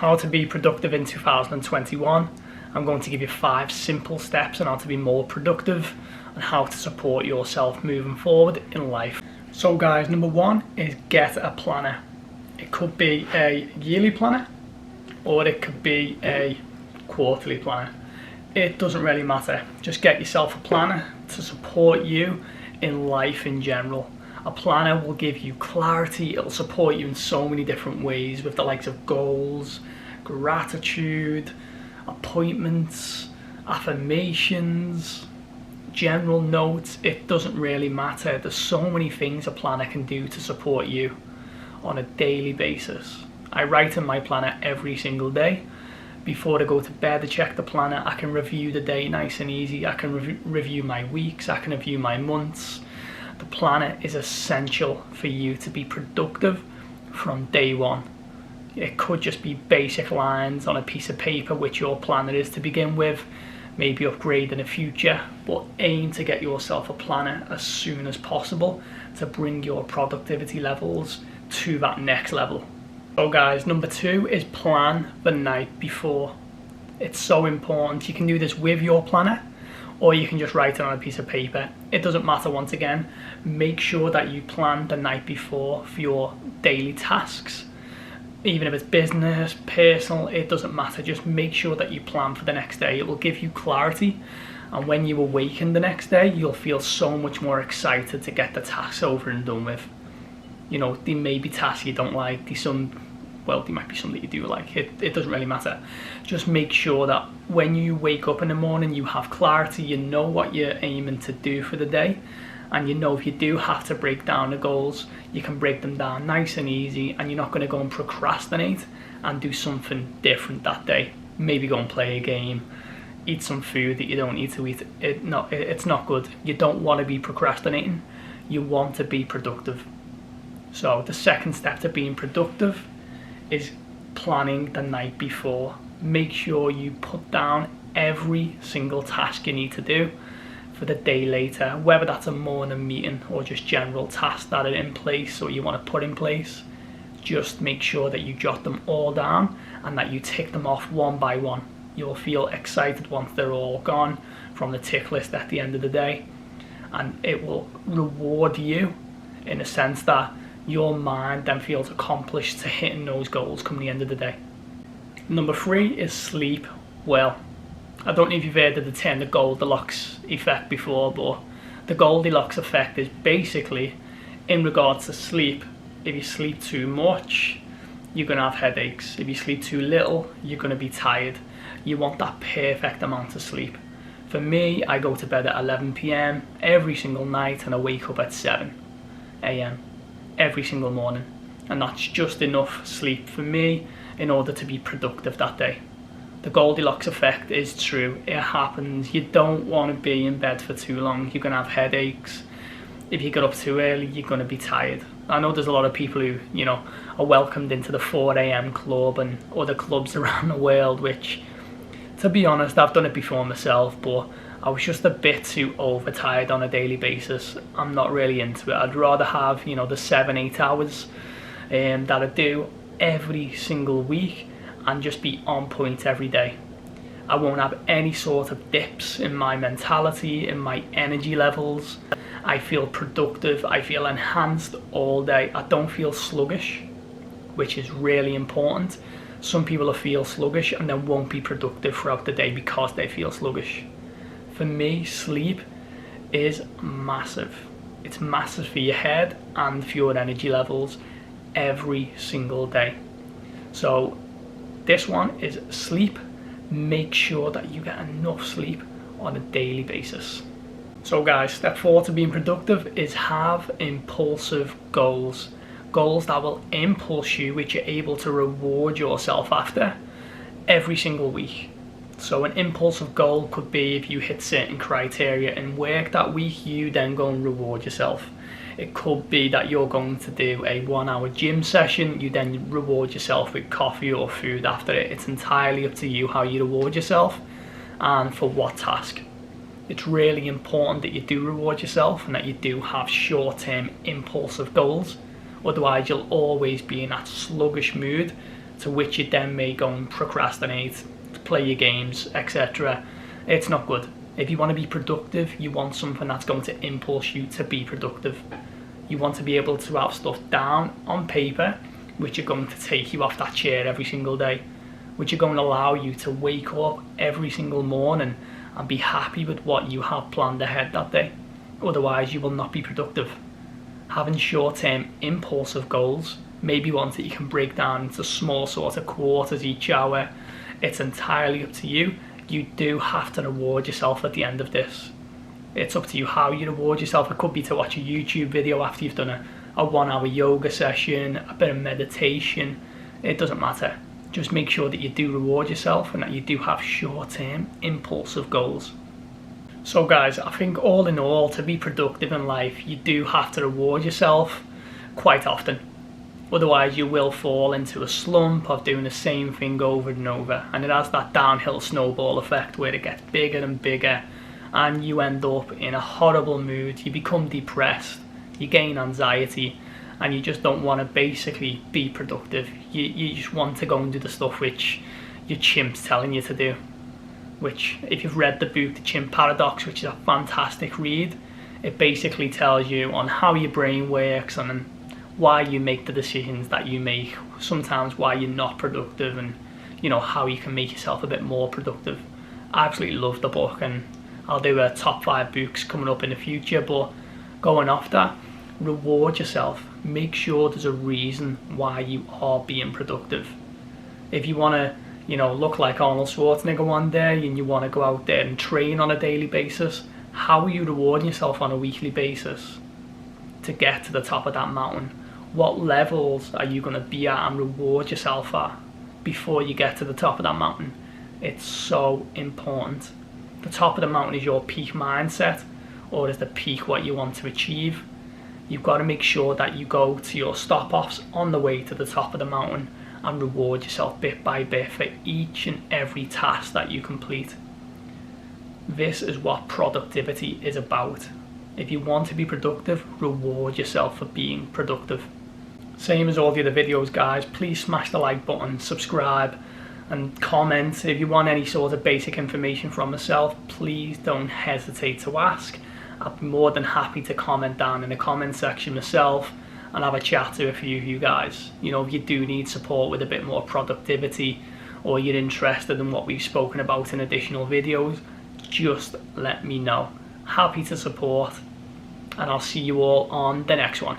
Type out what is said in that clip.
how to be productive in 2021. I'm going to give you 5 simple steps on how to be more productive and how to support yourself moving forward in life. So guys, number 1 is get a planner. It could be a yearly planner or it could be a quarterly planner. It doesn't really matter. Just get yourself a planner to support you in life in general. A planner will give you clarity. It'll support you in so many different ways with the likes of goals, gratitude, appointments, affirmations, general notes. It doesn't really matter. There's so many things a planner can do to support you on a daily basis. I write in my planner every single day. Before I go to bed, I check the planner. I can review the day nice and easy. I can review my weeks. I can review my months. The planner is essential for you to be productive from day one. It could just be basic lines on a piece of paper, which your planner is to begin with, maybe upgrade in the future, but aim to get yourself a planner as soon as possible to bring your productivity levels to that next level. So guys, number 2 is plan the night before. It's so important. You can do this with your planner or you can just write it on a piece of paper. It doesn't matter. Once again, make sure that you plan the night before for your daily tasks. Even if it's business, personal, it doesn't matter. Just make sure that you plan for the next day. It will give you clarity, and when you awaken the next day, you'll feel so much more excited to get the tasks over and done with. You know, there may be tasks you don't like, there might be some that you do like. It doesn't really matter. Just make sure that when you wake up in the morning, you have clarity, you know what you're aiming to do for the day, and you know if you do have to break down the goals, you can break them down nice and easy, and you're not going to go and procrastinate and do something different that day. Maybe go and play a game, eat some food that you don't need to eat. It's not good. You don't want to be procrastinating. You want to be productive. So the second step to being productive is planning the night before. Make sure you put down every single task you need to do for the day later, whether that's a morning meeting or just general tasks that are in place or you want to put in place. Just make sure that you jot them all down and that you tick them off one by one. You'll feel excited once they're all gone from the tick list at the end of the day, and it will reward you in a sense that your mind then feels accomplished to hitting those goals come the end of the day. Number 3 is sleep well. I don't know if you've heard of the term the Goldilocks effect before, but the Goldilocks effect is basically in regards to sleep. If you sleep too much, you're going to have headaches. If you sleep too little, you're going to be tired. You want that perfect amount of sleep. For me, I go to bed at 11 p.m. every single night and I wake up at 7 a.m. every single morning, and that's just enough sleep for me in order to be productive that day. The Goldilocks effect is true. It happens. You don't want to be in bed for too long. You're going to have headaches. If you get up too early, you're going to be tired. I know there's a lot of people who, are welcomed into the 4 a.m. club and other clubs around the world, which, to be honest, I've done it before myself, but I was just a bit too overtired on a daily basis. I'm not really into it. I'd rather have, the 7-8 hours that I do every single week and just be on point every day. I won't have any sort of dips in my mentality, in my energy levels. I feel productive, I feel enhanced all day. I don't feel sluggish, which is really important. Some people will feel sluggish and then won't be productive throughout the day because they feel sluggish. For me, sleep is massive. It's massive for your head and for your energy levels every single day. So this one is sleep. Make sure that you get enough sleep on a daily basis. So guys, step 4 to being productive is have impulsive goals. Goals that will impulse you, which you're able to reward yourself after every single week. So an impulsive goal could be if you hit certain criteria in work that week, you then go and reward yourself. It could be that you're going to do a 1-hour gym session, you then reward yourself with coffee or food after it. It's entirely up to you how you reward yourself and for what task. It's really important that you do reward yourself and that you do have short-term impulsive goals. Otherwise you'll always be in that sluggish mood to which you then may go and procrastinate, play your games, etc. It's not good. If you want to be productive, you want something that's going to impulse you to be productive. You want to be able to have stuff down on paper which are going to take you off that chair every single day, which are going to allow you to wake up every single morning and be happy with what you have planned ahead that day. Otherwise, you will not be productive. Having short-term impulsive goals, maybe ones that you can break down into small sort of quarters each hour, it's entirely up to you. You do have to reward yourself at the end of this. It's up to you how you reward yourself. It could be to watch a YouTube video after you've done a 1 hour yoga session, a bit of meditation. It doesn't matter. Just make sure that you do reward yourself and that you do have short-term impulsive goals. So guys, I think all in all, to be productive in life, you do have to reward yourself quite often. Otherwise, you will fall into a slump of doing the same thing over and over. And it has that downhill snowball effect where it gets bigger and bigger and you end up in a horrible mood. You become depressed, you gain anxiety, and you just don't want to basically be productive. You just want to go and do the stuff which your chimp's telling you to do. Which, if you've read the book The Chimp Paradox, which is a fantastic read, it basically tells you on how your brain works and why you make the decisions that you make, sometimes why you're not productive, and you know how you can make yourself a bit more productive. I absolutely love the book, and I'll do a top 5 books coming up in the future. But going off that, reward yourself. Make sure there's a reason why you are being productive. If you want to, you know, look like Arnold Schwarzenegger one day and you want to go out there and train on a daily basis, how are you rewarding yourself on a weekly basis to get to the top of that mountain? What levels are you going to be at and reward yourself at before you get to the top of that mountain? It's so important. The top of the mountain is your peak mindset, or is the peak what you want to achieve? You've got to make sure that you go to your stop-offs on the way to the top of the mountain and reward yourself bit by bit for each and every task that you complete. This is what productivity is about. If you want to be productive, reward yourself for being productive. Same as all the other videos, guys. Please smash the like button, subscribe, and comment. If you want any sort of basic information from myself, please don't hesitate to ask. I'll be more than happy to comment down in the comment section myself and have a chat to a few of you guys. You know, if you do need support with a bit more productivity, or you're interested in what we've spoken about in additional videos, just let me know. Happy to support, and I'll see you all on the next one.